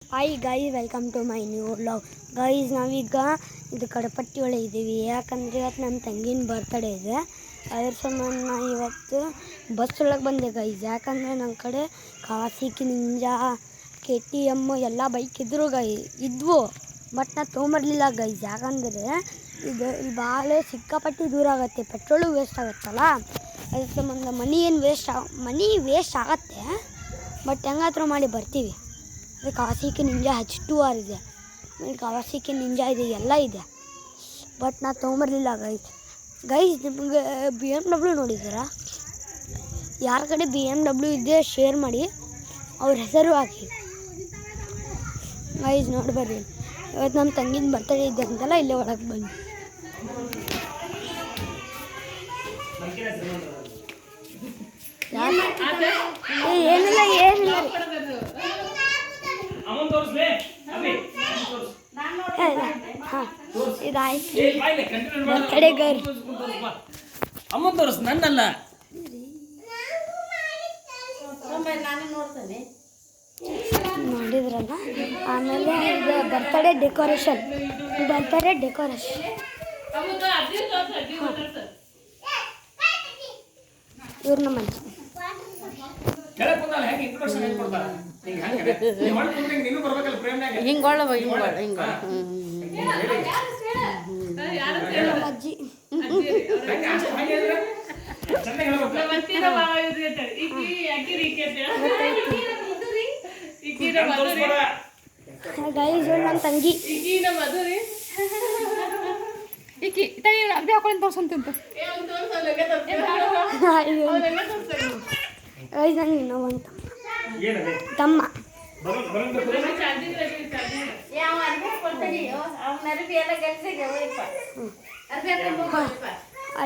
Hi guys, welcome to my new vlog. Guys, ನಾವೀಗ ಇದು ಕಡಪಟ್ಟಿ ಒಳಗೆ ಇದ್ದೀವಿ. ಯಾಕಂದರೆ ಇವತ್ತು ನಮ್ಮ ತಂಗಿನ ಬರ್ತ್ಡೇ ಇದೆ. ಅದ್ರ ಸಂಬಂಧ ನಾನು ಇವತ್ತು ಬಸ್ ಒಳಗೆ ಬಂದೆ ಗೈಸ್. ಯಾಕಂದರೆ ನನ್ನ ಕಡೆ ಕಾಸಿಕಿ ನಿಂಜಾ KTM ಎಲ್ಲ ಬೈಕ್ ಇದ್ವು, ಬಟ್ ನಾನು ತೊಗೊಂಬರಲಿಲ್ಲ ಗೈಸ್. ಯಾಕಂದರೆ ಇಲ್ಲಿ ಭಾಳ ಸಿಕ್ಕಾಪಟ್ಟಿ ದೂರ ಆಗುತ್ತೆ, ಪೆಟ್ರೋಲು ವೇಸ್ಟ್ ಆಗುತ್ತಲ್ಲ. ಅದ್ರ ಸಂಬಂಧ ಮನಿ ವೇಸ್ಟ್ ಆಗುತ್ತೆ, ಬಟ್ ಹೆಂಗಾದ್ರೂ ಮಾಡಿ ಬರ್ತೀವಿ. ಅದು ಕಾಸಿಕಿ ನಿಂಜಾ H2R ಇದೆ, ಕಾಸಿಕಿ ನಿಂಜಾ ಇದೆ, ಎಲ್ಲ ಇದೆ, ಬಟ್ ನಾನು ತೊಗೊಂಬರಲಿಲ್ಲ ಗೈಸ್. ನಿಮಗೆ BMW ನೋಡಿದ್ದೀರಾ? ಯಾರ ಕಡೆ BMW ಇದೆ ಶೇರ್ ಮಾಡಿ, ಅವ್ರ ಹೆಸರು ಹಾಕಿ ಗೈಸ್. ನೋಡಿ ಬರ್ರಿ, ಇವತ್ತು ನಮ್ಮ ತಂಗಿನ ಬರ್ತಡೇ ಇದೆ ಅಂತಲ್ಲ, ಇಲ್ಲೇ ಒಳಗೆ ಬನ್ನಿ. ಏನಿಲ್ಲ ಇದಾಯ್ತು ಬರ್ತಡೇ ಗರ್. ಅಮ್ಮ ತೋರಿಸ್, ನನ್ನಲ್ಲ. ನೋಡಿದ್ರಲ್ಲ. ಆಮೇಲೆ ಇದು ಬರ್ತಡೇ ಡೆಕೋರೇಷನ್. ಇವ್ರು ನಮ್ಮ ಅಜ್ಜಿ. ಅಜ್ಜಿ ಗೈಸ್, ನಮ್ಮ ತಂಗಿ ಗೈಸ್, ನಂಗೆ ಇನ್ನೊಂದು ತಮ್ಮ.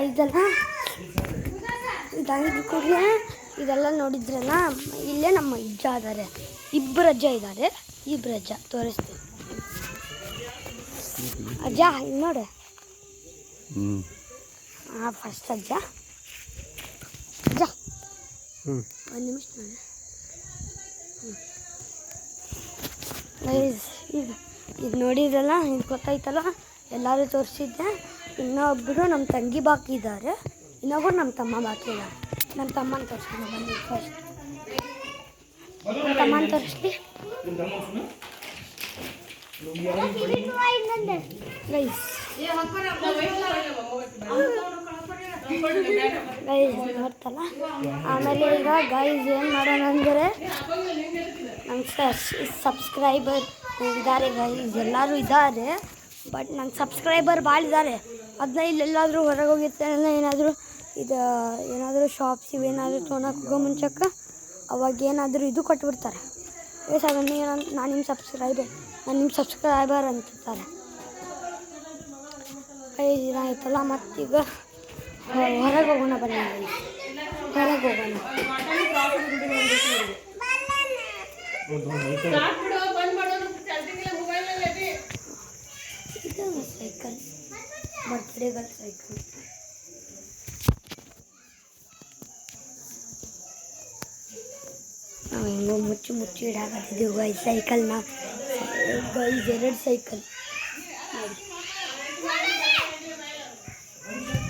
ಇದೆಲ್ಲ ಇದಾಗಿದ್ದು ಕೂಡಲೇ ಇದೆಲ್ಲ ನೋಡಿದ್ರಲ್ಲ. ಇಲ್ಲೇ ನಮ್ಮ ಅಜ್ಜ ಇದ್ದಾರೆ, ಇಬ್ಬರು ಅಜ್ಜ ತೋರಿಸ್ತೀನಿ. ಅಜ್ಜ ಹಿಂಗೆ ನೋಡು. ಫಸ್ಟ್ ಅಜ್ಜ ಒಂದು ನಿಮಿಷ ನೋಡಿ. ಇದು ನೋಡಿದ್ರಲ್ಲ, ಇದು ಗೊತ್ತಾಯ್ತಲ್ಲ, ಎಲ್ಲರೂ ತೋರಿಸಿದ್ದೆ. ಇನ್ನೊಬ್ಬರು ನಮ್ಮ ತಂಗಿ ಬಾಕಿ ಇದ್ದಾರೆ, ಇನ್ನೊಬ್ಬರು ನಮ್ಮ ತಮ್ಮ ಬಾಕಿ ಇದ್ದಾರೆ. ನನ್ನ ತಮ್ಮನ ತೋರಿಸ್ತೀನಿ ಬನ್ನಿ. ಫಸ್ಟ್ ತಮ್ಮನ ತೋರಿಸ್ಲಿ ಗೈಸ್, ನೋಡ್ತಲ್ಲ. ಆಮೇಲೆ ಈಗ ಗೈಸ್ ಏನು ಮಾಡೋಣ ಅಂದರೆ, ನಮ್ಮ ಸಬ್ಸ್ಕ್ರೈಬರ್ ಇದ್ದಾರೆ ಗೈಸ್, ಎಲ್ಲರೂ ಇದ್ದಾರೆ, ಬಟ್ ನನ್ನ ಸಬ್ಸ್ಕ್ರೈಬರ್ ಭಾಳ ಇದ್ದಾರೆ. ಅದನ್ನ ಇಲ್ಲೆಲ್ಲಾದರೂ ಹೊರಗೆ ಹೋಗಿರ್ತಾರಲ್ಲ, ಏನಾದರೂ ಶಾಪ್ಸ್ ಇವೇನಾದರೂ ತೊಗೊಳಕ್ಕೆ ಹೋಗೋ ಮುಂಚೆಕ್ಕೆ ಅವಾಗ ಏನಾದರೂ ಇದು ಕೊಟ್ಬಿಡ್ತಾರೆ. ನಾನು ನಿಮ್ಮ ಸಬ್ಸ್ಕ್ರೈಬರ್ ಅಂತಿರ್ತಾರೆ. ಇದಾಯ್ತಲ್ಲ, ಮತ್ತೀಗ ಹೊರಗೆ ಹೋಗೋಣ ಬನ್ನಿ. ಹೊರಗೆ ಹೋಗೋಣ. ಸೈಕಲ್, ಬರ್ತ್ಡೇಗಳ ಸೈಕಲ್. ನಾವು ಹೆಂಗೋ ಮುಚ್ಚಿ ಇಡಾಕತ್ತಿದ್ದೀವಿ ಗೈಸ್ ಸೈಕಲ್ನ. ಗೈಸ್, 2 ಸೈಕಲ್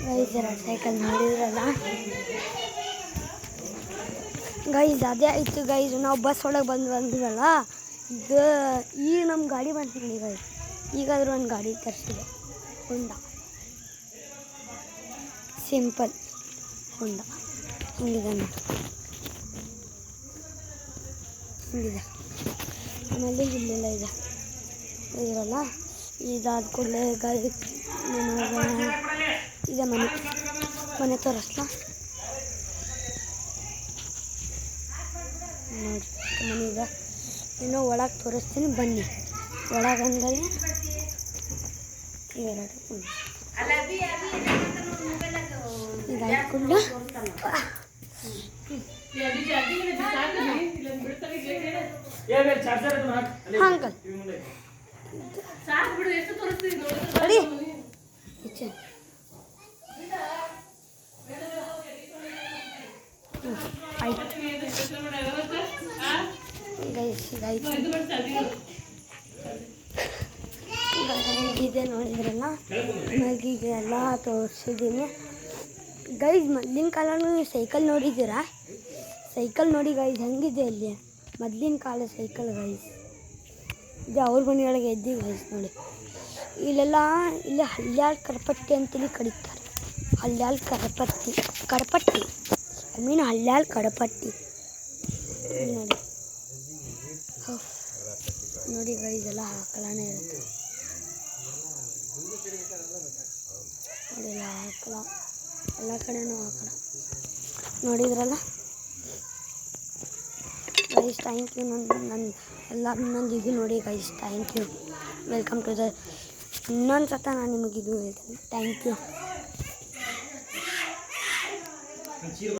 ಗೈಸ್, 2 ಸೈಕಲ್ ನೋಡಿದ್ರಲ್ಲ ಗೈಸ್. ಅದೇ ಆಯಿತು ಗೈಸ್, ನಾವು ಬಸ್ ಒಳಗೆ ಬಂದಿವಲ್ಲ. ಈಗ ನಮ್ಮ ಗಾಡಿ ಬಂತು ನೋಡಿ ಗೈಸ್. ಈಗಾದರೂ ಒಂದು ಗಾಡಿ ತರಿಸಿದೆ, ಹೋಂಡಾ, ಸಿಂಪಲ್ ಹೋಂಡಾ. ಹಿಂಗಿದೆ ನೋಡಿ, ಹಿಂಗಿದೆ. ಆಮೇಲೆ ಇಲ್ಲೆಲ್ಲ ಇದೆ ಇರಲ್ಲ. ಇದಾದ ಕೂಡಲೇ ಗಾಡಿ ಇದೆ. ಮನೆ ತೋರಿಸ್ಲಾ ನೋಡಿ, ಮನೆ ಇದೆ. ಇನ್ನೂ ಒಳಗೆ ತೋರಿಸ್ತೀನಿ ಬನ್ನಿ. ಒಳಗಂದರೆ ಇವೆರಡು ಇದಾಯ್ಕೊಂಡು ಅಂಕಲ್ ರೆಡಿ ಕಿಚನ್. ಆಯ್ತು ಗೈಸ್, ನೋಡಿದ್ರಲ್ಲ ನಿಮಗೀಗ ಎಲ್ಲ ತೋರಿಸಿದ್ದೀನಿ ಗೈಸ್. ಮೊದಲಿನ ಕಾಲನೂ ನೀವು ಸೈಕಲ್ ನೋಡಿದ್ದೀರಾ? ಸೈಕಲ್ ನೋಡಿ ಗೈಸ್ ಹೆಂಗಿದೆ ಅಲ್ಲಿ ಮೊದಲಿನ ಕಾಲ ಸೈಕಲ್ ಗೈಸ್. ಇದು ಅವ್ರ ಮನೆಯೊಳಗೆ ಇದ್ದೀವಿ ಗೈಸ್ ನೋಡಿ. ಇಲ್ಲೆಲ್ಲ ಇಲ್ಲಿ ಹಳ್ಯಾಳ್ ಕರಪಟ್ಟಿ ಅಂತೇಳಿ ಕರೀತಾರೆ. ಹಳ್ಯಾಳ್ ಕಡಪಟ್ಟಿ ಐ ಮೀನ್ ಹಳ್ಯಾಳ್ ಕಡಪಟ್ಟಿ ನೋಡಿ. ನೋಡಿ ಗೈಸ್ ಎಲ್ಲ ಹಾಕಲಾನೇ ಇರುತ್ತೆ ನೋಡಿ. ಎಲ್ಲ ಹಾಕಲ ಎಲ್ಲ ಕಡೆನೂ ಹಾಕಲ ನೋಡಿದ್ರಲ್ಲ ಗೈಸ್. Thank you. ನನ್ನ ಎಲ್ಲರೂ ನಂದು ಇದು ನೋಡಿ guys. Thank you. Welcome to the ಇನ್ನೊಂದು ಸತ ನಾನು ನಿಮಗಿದು ಹೇಳ್ತೀನಿ. Thank you.